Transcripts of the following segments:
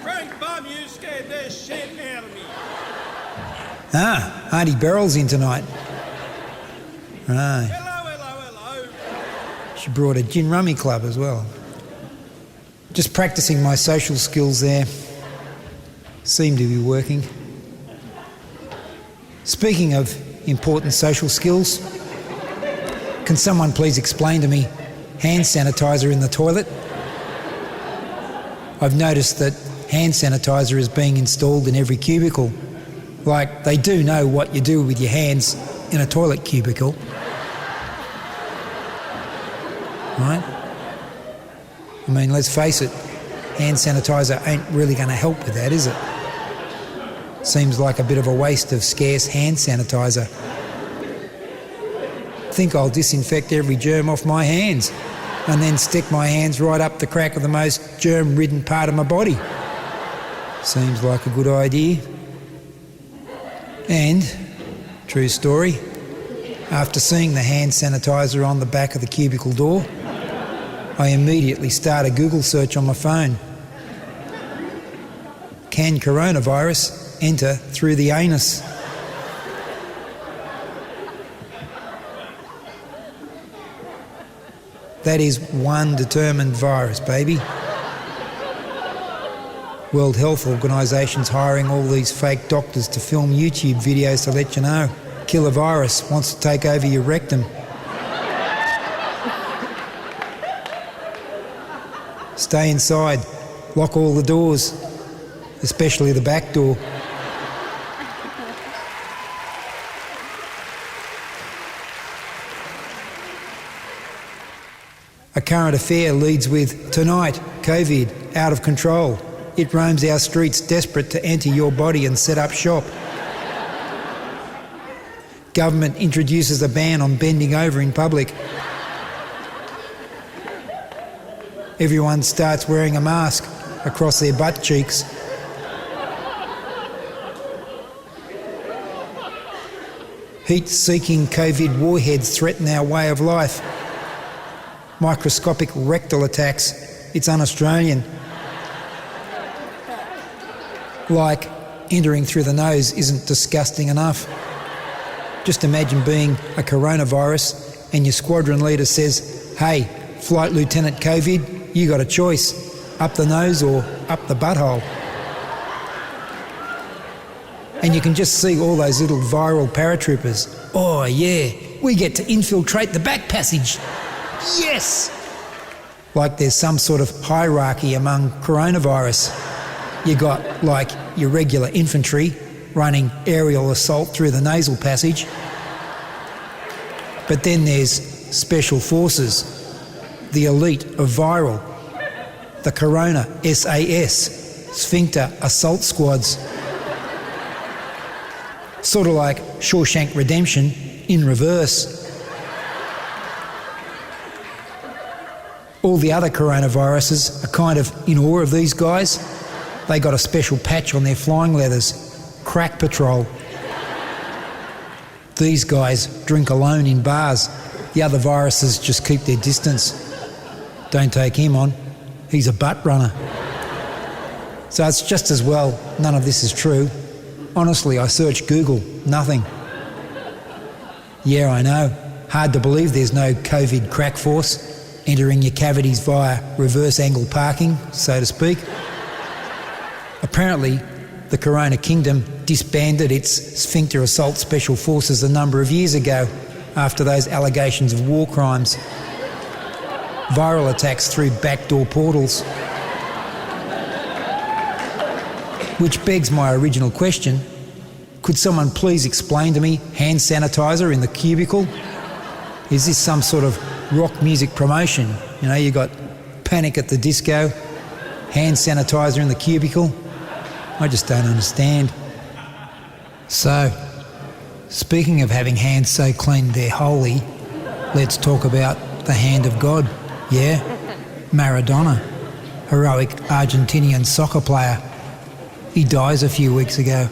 Frank Bumm, you scared the shit out of me. Ah, Auntie Beryl's in tonight. Right. Hello. She brought a gin rummy club as well. Just practicing my social skills there. Seem to be working. Speaking of important social skills, can someone please explain to me hand sanitizer in the toilet? I've noticed that hand sanitizer is being installed in every cubicle. Like, they do know what you do with your hands in a toilet cubicle. Right? I mean, let's face it, hand sanitizer ain't really going to help with that, is it? Seems like a bit of a waste of scarce hand sanitizer. Think I'll disinfect every germ off my hands and then stick my hands right up the crack of the most germ-ridden part of my body. Seems like a good idea. And, true story, after seeing the hand sanitizer on the back of the cubicle door, I immediately start a Google search on my phone. Can coronavirus enter through the anus? That is one determined virus, baby. World Health Organisation's hiring all these fake doctors to film YouTube videos to let you know. Killer virus wants to take over your rectum. Stay inside. Lock all the doors, especially the back door. A current affair leads with, tonight, COVID, out of control. It roams our streets desperate to enter your body and set up shop. Government introduces a ban on bending over in public. Everyone starts wearing a mask across their butt cheeks. Heat-seeking COVID warheads threaten our way of life. Microscopic rectal attacks. It's un-Australian. Like, entering through the nose isn't disgusting enough. Just imagine being a coronavirus and your squadron leader says, "Hey, Flight Lieutenant COVID, you got a choice, up the nose or up the butthole." And you can just see all those little viral paratroopers. "Oh yeah, we get to infiltrate the back passage. Yes!" Like there's some sort of hierarchy among coronavirus. You got, like, your regular infantry running aerial assault through the nasal passage. But then there's special forces, the elite of viral, the Corona SAS, Sphincter Assault Squads. Sort of like Shawshank Redemption in reverse. All the other coronaviruses are kind of in awe of these guys. They got a special patch on their flying leathers, Crack Patrol. These guys drink alone in bars. The other viruses just keep their distance. Don't take him on, he's a butt runner. So it's just as well none of this is true. Honestly, I searched Google, nothing. Yeah, I know, hard to believe there's no COVID crack force entering your cavities via reverse angle parking, so to speak. Apparently, the Corona Kingdom disbanded its Sphincter Assault Special Forces a number of years ago after those allegations of war crimes. Viral attacks through backdoor portals. Which begs my original question, could someone please explain to me hand sanitizer in the cubicle? Is this some sort of rock music promotion? You know, you got Panic at the Disco, hand sanitizer in the cubicle. I just don't understand. So, speaking of having hands so clean they're holy, let's talk about the hand of God. Yeah, Maradona, heroic Argentinian soccer player. He dies a few weeks ago.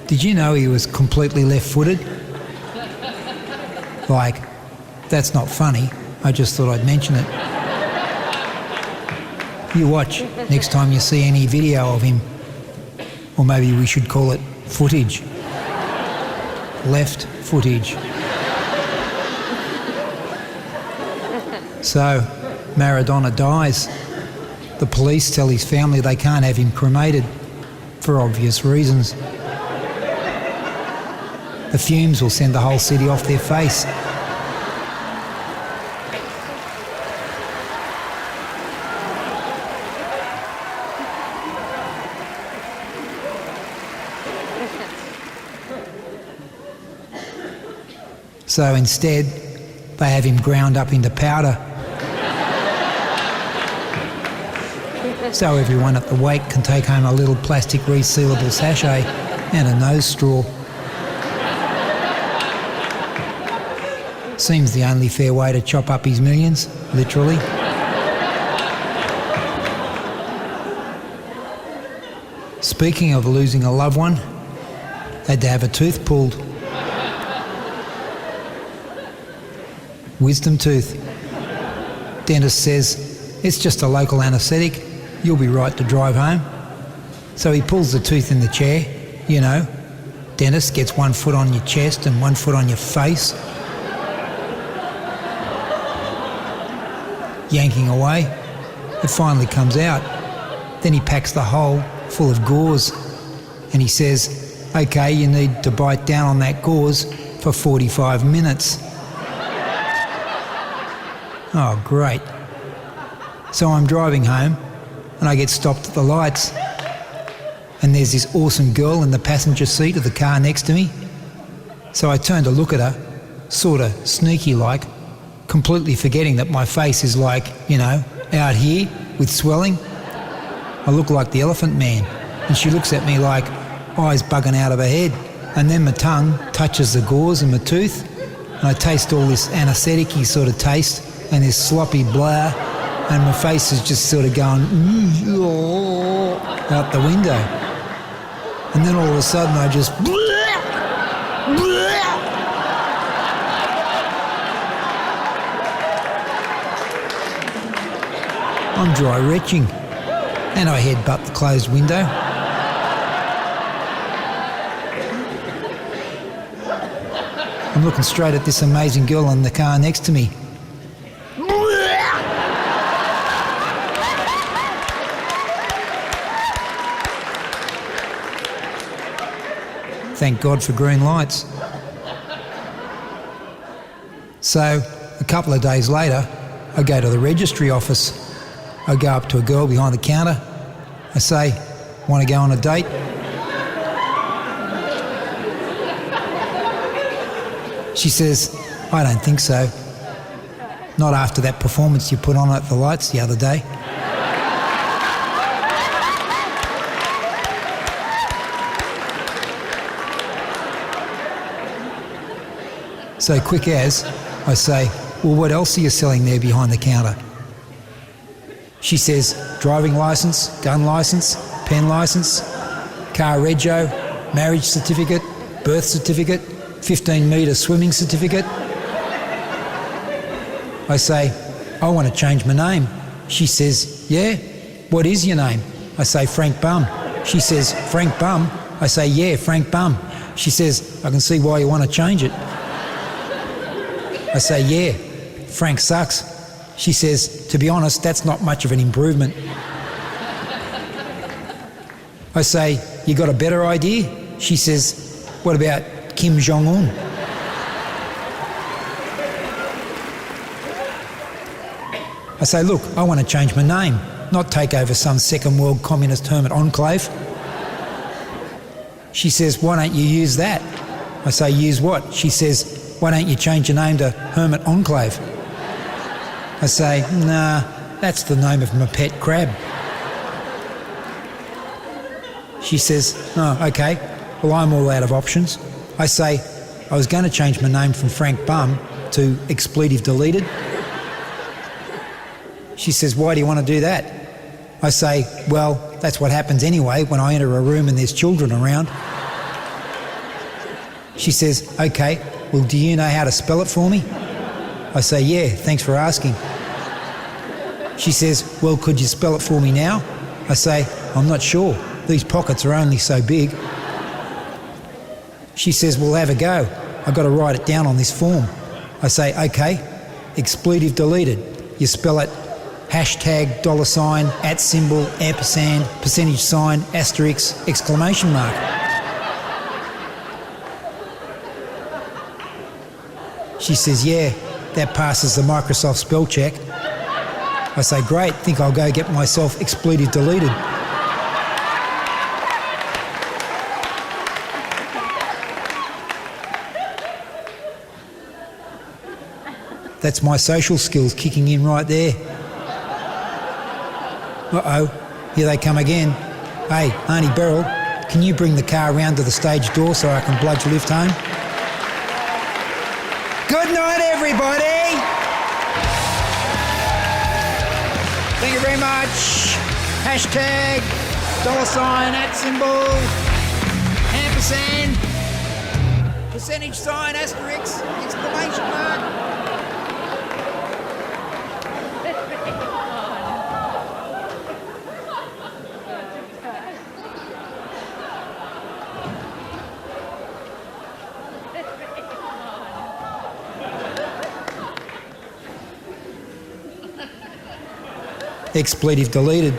Did you know he was completely left-footed? Like, that's not funny. I just thought I'd mention it. You watch next time you see any video of him. Or maybe we should call it footage. Left footage. So, Maradona dies. The police tell his family they can't have him cremated for obvious reasons. The fumes will send the whole city off their face. So instead, they have him ground up into powder. So everyone at the wake can take home a little plastic resealable sachet and a nose straw. Seems the only fair way to chop up his millions, literally. Speaking of losing a loved one, had to have a tooth pulled. Wisdom tooth. Dentist says, it's just a local anaesthetic, you'll be right to drive home. So he pulls the tooth in the chair, you know. Dentist gets 1 foot on your chest and 1 foot on your face. Yanking away, it finally comes out. Then he packs the hole full of gauze and he says, okay, you need to bite down on that gauze for 45 minutes. Oh, great. So I'm driving home and I get stopped at the lights and there's this awesome girl in the passenger seat of the car next to me. So I turn to look at her, sort of sneaky-like, completely forgetting that my face is like, you know, out here with swelling. I look like the Elephant Man and she looks at me like eyes bugging out of her head, and then my tongue touches the gauze in my tooth and I taste all this anaesthetic-y sort of taste and this sloppy blah, and my face is just sort of going out the window. And then all of a sudden I just I'm dry retching and I headbutt the closed window. I'm looking straight at this amazing girl in the car next to me. Thank God for green lights. So, a couple of days later, I go to the registry office. I go up to a girl behind the counter. I say, want to go on a date? She says, I don't think so. Not after that performance you put on at the lights the other day. So quick as, I say, well, what else are you selling there behind the counter? She says, driving licence, gun licence, pen licence, car rego, marriage certificate, birth certificate, 15-metre swimming certificate. I say, I want to change my name. She says, yeah, what is your name? I say, Frank Bumm. She says, Frank Bumm? I say, yeah, Frank Bumm. She says, I can see why you want to change it. I say, yeah, Frank sucks. She says, to be honest, that's not much of an improvement. I say, you got a better idea? She says, what about Kim Jong-un? I say, look, I want to change my name, not take over some second world communist hermit enclave. She says, why don't you use that? I say, use what? She says, why don't you change your name to Hermit Enclave? I say, nah, that's the name of my pet crab. She says, oh, okay, well, I'm all out of options. I say, I was going to change my name from Frank Bumm to Expletive Deleted. She says, why do you want to do that? I say, well, that's what happens anyway when I enter a room and there's children around. She says, okay, well, do you know how to spell it for me? I say, yeah, thanks for asking. She says, well, could you spell it for me now? I say, I'm not sure. These pockets are only so big. She says, well, have a go. I've got to write it down on this form. I say, okay. Expletive deleted. You spell it hashtag, $, @ ampersand, percentage sign, asterisk, exclamation mark. She says, yeah, that passes the Microsoft spell check. I say, great, think I'll go get myself expletive deleted. That's my social skills kicking in right there. Uh-oh, here they come again. Hey, Auntie Beryl, can you bring the car round to the stage door so I can bludge lift home? Good night, everybody! Thank you very much. Hashtag, $, @ ampersand, percentage sign, asterisk, exclamation mark. Expletive deleted.